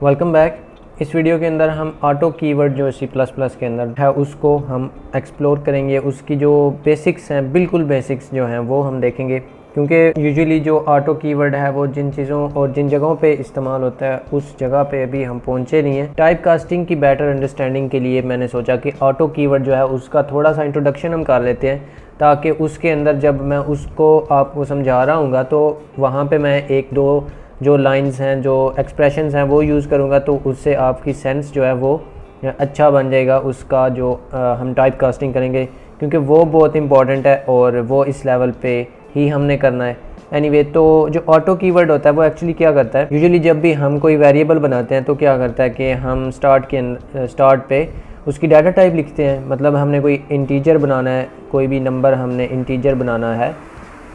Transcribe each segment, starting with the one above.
Welcome back. इस video के अंदर हम ऑटो कीवर्ड जो C++ के अंदर है उसको हम एक्सप्लोर करेंगे। उसकी जो बेसिक्स हैं, बिल्कुल बेसिक्स जो हैं वो हम देखेंगे, क्योंकि यूजुअली जो ऑटो कीवर्ड है वो जिन चीज़ों और जिन जगहों पे इस्तेमाल होता है उस जगह पे अभी हम पहुंचे नहीं हैं। टाइप कास्टिंग की बेटर अंडरस्टैंडिंग के लिए मैंने सोचा कि ऑटो कीवर्ड जो है उसका थोड़ा सा इंट्रोडक्शन हम कर लेते हैं, ताकि उसके अंदर जब मैं उसको आपको समझा रहा हूँगा तो वहाँ पे मैं एक दो जो लाइंस हैं, जो एक्सप्रेशंस हैं वो यूज़ करूँगा, तो उससे आपकी सेंस जो है वो अच्छा बन जाएगा उसका जो हम टाइप कास्टिंग करेंगे, क्योंकि वो बहुत इंपॉर्टेंट है और वो इस लेवल पे ही हमने करना है। एनीवे, तो जो ऑटो कीवर्ड होता है वो एक्चुअली क्या करता है, यूजुअली जब भी हम कोई वेरिएबल बनाते हैं तो क्या करता है कि हम स्टार्ट पे उसकी डाटा टाइप लिखते हैं। मतलब हमने कोई इंटीजर बनाना है, कोई भी नंबर हमने इंटीजर बनाना है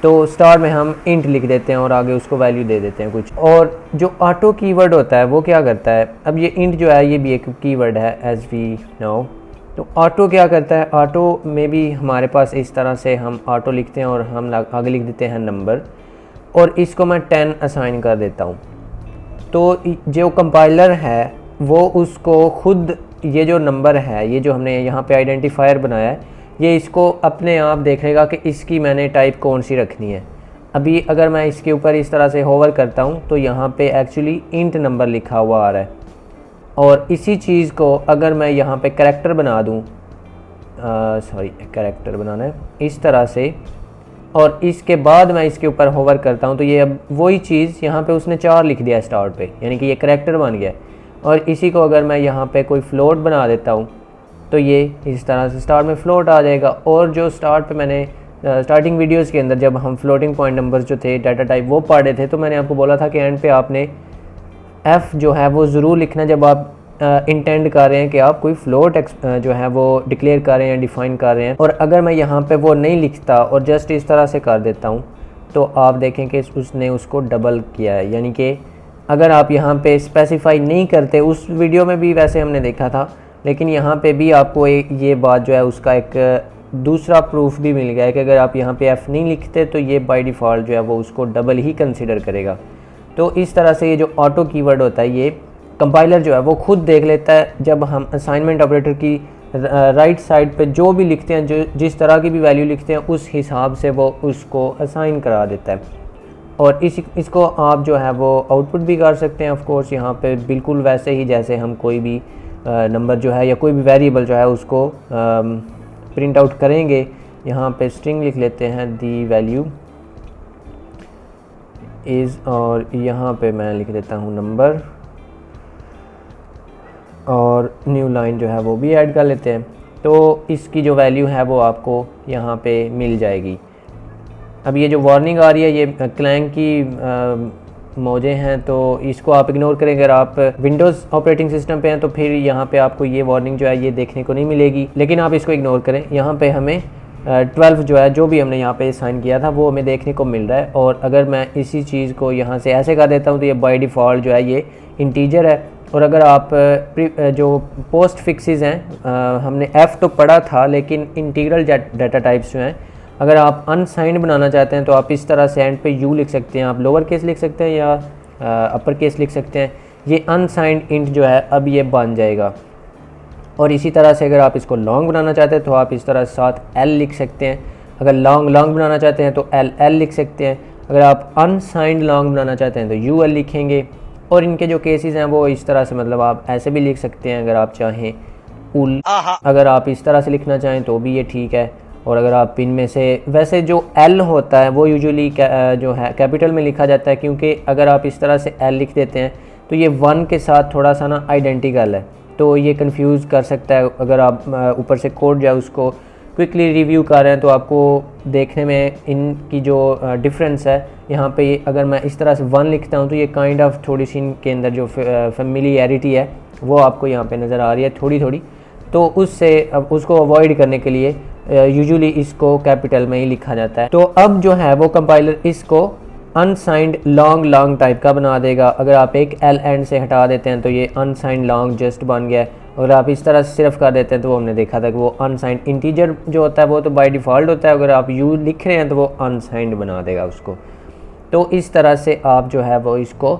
तो स्टार में हम इंट लिख देते हैं और आगे उसको वैल्यू दे देते हैं कुछ। और जो ऑटो कीवर्ड होता है वो क्या करता है, अब ये इंट जो है ये भी एक कीवर्ड है एज वी नो। तो ऑटो क्या करता है, ऑटो में भी हमारे पास इस तरह से हम ऑटो लिखते हैं और हम आगे लिख देते हैं नंबर, और इसको मैं 10 असाइन कर देता हूँ। तो जो कंपाइलर है वो उसको खुद ये जो नंबर है, ये जो हमने यहाँ पे आइडेंटिफायर बनाया है, ये इसको अपने आप देखेगा कि इसकी मैंने टाइप कौन सी रखनी है। अभी अगर मैं इसके ऊपर इस तरह से होवर करता हूँ तो यहाँ पे एक्चुअली इंट नंबर लिखा हुआ आ रहा है, और इसी चीज़ को अगर मैं यहाँ पे कैरेक्टर बना दूँ, कैरेक्टर बनाना है इस तरह से, और इसके बाद मैं इसके ऊपर होवर करता हूँ तो ये अब वही चीज़ यहाँ पे उसने 4 लिख दिया स्टार्ट पे, यानी कि ये कैरेक्टर बन गया। और इसी को अगर मैं यहाँ पे कोई फ्लोट बना देता हूँ तो ये इस तरह से स्टार्ट में फ्लोट आ जाएगा। और जो स्टार्ट पे मैंने स्टार्टिंग वीडियोस के अंदर जब हम फ्लोटिंग पॉइंट नंबर्स जो थे डाटा टाइप वो पढ़े थे, तो मैंने आपको बोला था कि एंड पे आपने f जो है वो ज़रूर लिखना जब आप इंटेंड कर रहे हैं कि आप कोई फ्लोट जो है वो डिक्लेयर कर रहे हैं, डिफ़ाइन कर रहे हैं। और अगर मैं यहाँ पे वो नहीं लिखता और जस्ट इस तरह से कर देता हूँ तो आप देखें कि उसने उसको डबल किया है। यानी कि अगर आप यहाँ पे स्पेसिफाई नहीं करते, उस वीडियो में भी वैसे हमने देखा था, लेकिन यहाँ पे भी आपको ये बात जो है उसका एक दूसरा प्रूफ भी मिल गया है कि अगर आप यहाँ पे f नहीं लिखते तो ये बाय डिफ़ॉल्ट जो है वो उसको डबल ही कंसिडर करेगा। तो इस तरह से ये जो ऑटो कीवर्ड होता है ये कंपाइलर जो है वो खुद देख लेता है। जब हम असाइनमेंट ऑपरेटर की राइट साइड पे जो भी लिखते हैं, जो जिस तरह की भी वैल्यू लिखते हैं, उस हिसाब से वो उसको असाइन करा देता है। और इसको आप जो है वो आउटपुट भी कर सकते हैं ऑफ कोर्स यहाँ पे, बिल्कुल वैसे ही जैसे हम कोई भी नंबर जो है या कोई भी वेरिएबल जो है उसको प्रिंट आउट करेंगे। यहाँ पे स्ट्रिंग लिख लेते हैं दी वैल्यू इज़, और यहाँ पे मैं लिख देता हूँ नंबर, और न्यू लाइन जो है वो भी ऐड कर लेते हैं। तो इसकी जो वैल्यू है वो आपको यहाँ पे मिल जाएगी। अब ये जो वार्निंग आ रही है ये क्लैंग की मौजे हैं, तो इसको आप इग्नोर करें। अगर आप विंडोज़ ऑपरेटिंग सिस्टम पे हैं तो फिर यहाँ पे आपको ये वार्निंग जो है ये देखने को नहीं मिलेगी, लेकिन आप इसको इग्नोर करें। यहाँ पे हमें 12 जो है, जो भी हमने यहाँ पे साइन किया था वो हमें देखने को मिल रहा है। और अगर मैं इसी चीज़ को यहाँ से ऐसे कर देता हूँ तो ये बाय डिफ़ॉल्ट जो है ये इंटीजर है। और अगर आप जो पोस्ट फिक्सेस हैं, हमने f तो पढ़ा था, लेकिन इंटीग्रल डाटा टाइप्स जो हैं, अगर आप अनसाइंड बनाना चाहते हैं तो आप इस तरह से एंड पे u लिख सकते हैं, आप लोअर केस लिख सकते हैं या अपर केस लिख सकते हैं। ये अनसाइंड इंट जो है अब ये बन जाएगा। और इसी तरह से अगर आप इसको लॉन्ग बनाना चाहते हैं तो आप इस तरह साथ l लिख सकते हैं। अगर लॉन्ग बनाना चाहते हैं तो l लिख सकते हैं। अगर आप अनसाइंड लॉन्ग बनाना चाहते हैं तो ul लिखेंगे। और इनके जो केसेस हैं वो इस तरह से, मतलब आप ऐसे भी लिख सकते हैं अगर आप चाहें उल, अगर आप इस तरह से लिखना चाहें तो भी ये ठीक है। और अगर आप इनमें से, वैसे जो L होता है वो यूजुअली जो है कैपिटल में लिखा जाता है, क्योंकि अगर आप इस तरह से L लिख देते हैं तो ये 1 के साथ थोड़ा सा ना आइडेंटिकल है, तो ये कंफ्यूज कर सकता है। अगर आप ऊपर से कोड जो है उसको क्विकली रिव्यू कर रहे हैं तो आपको देखने में इनकी जो डिफरेंस है, यहाँ पे अगर मैं इस तरह से 1 लिखता हूँ तो ये काइंड ऑफ थोड़ी सी इनके अंदर जो फेमिलियरिटी है वो आपको यहाँ पे नज़र आ रही है थोड़ी थोड़ी। तो उससे अब उसको अवॉइड करने के लिए यूजुअली इसको कैपिटल में ही लिखा जाता है। तो अब जो है वो कंपाइलर इसको अनसाइंड लॉन्ग टाइप का बना देगा। अगर आप एक एल एंड से हटा देते हैं तो ये अनसाइंड लॉन्ग जस्ट बन गया है। अगर आप इस तरह से सिर्फ कर देते हैं तो वो हमने देखा था कि वो अनसाइंड इंटीजर जो होता है वो तो बाय डिफ़ॉल्ट होता है, अगर आप यू लिख रहे हैं तो वो अनसाइंड बना देगा उसको। तो इस तरह से आप जो है वो इसको